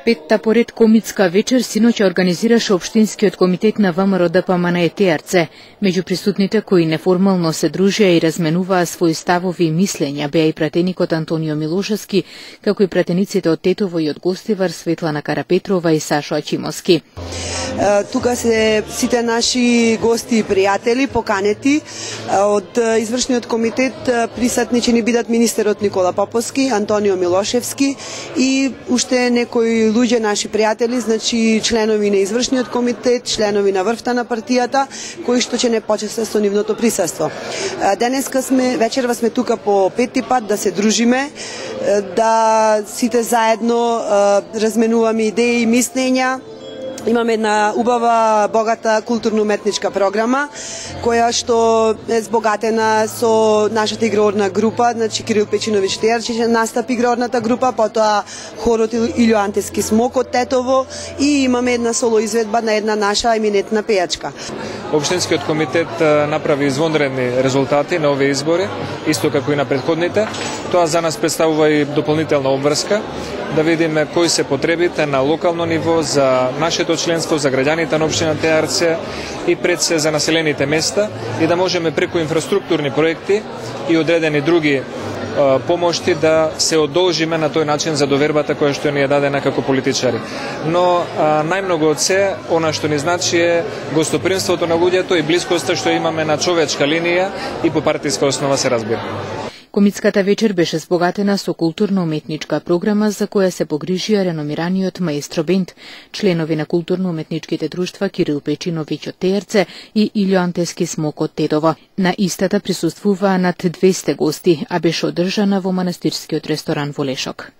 Петта поред комитска вечер синоќ организираше Општинскиот комитет на ВМРО ДПМН ТРЦ. Меѓу присутните кои неформално се дружеа и разменуваа своји ставови и мислења беа и пратеникот Антонио Милошевски, како и пратениците од Тетово и од Гостивар Светлана Карапетрова и Сашо Ачимовски. Тука се сите наши гости и пријатели поканети од извршниот комитет. Присутни ќе ни бидат министерот Никола Поповски, Антонио Милошевски и уште некои луѓе наши пријатели, значи членови на извршниот комитет, членови на врвта на партијата, кои што ќе не почестат со нивното присуство. Денеска вечерва сме тука по пети пат да се дружиме, да сите заедно разменуваме идеи и мислења. Имаме една убава, богата културно-уметничка програма, која што е збогатена со нашата играорна група, значи Кирил Печинович Тејарчи ќе настапи играорната група, потоа хорот Илјоантески смок од Тетово и имаме една соло изведба на една наша еминентна пејачка. Општинскиот комитет направи извонредни резултати на овие избори, исто како и на претходните. Тоа за нас представува и дополнителна обврска, да видиме кои се потребите на локално ниво за нашето членство, за граѓаните на општина ТРЦ и пред се за населените места и да можеме преку инфраструктурни проекти и одредени други помошти да се одолжиме на тој начин за довербата која што ни е дадена како политичари. Но најмногу од се, она што ни значи е гостопримството на луѓето и блискоста што имаме на човечка линија и по партиска основа се разбира. Комитската вечер беше збогатена со културно-уметничка програма за која се погрижија реномираниот маестро бенд, членови на културно-уметничките друштва Кирил Печиновиќ од ТРЦ и Илјоантески смок од Тетово. На истата присуствуваа над 200 гости, а беше одржана во манастирскиот ресторан во Лешок.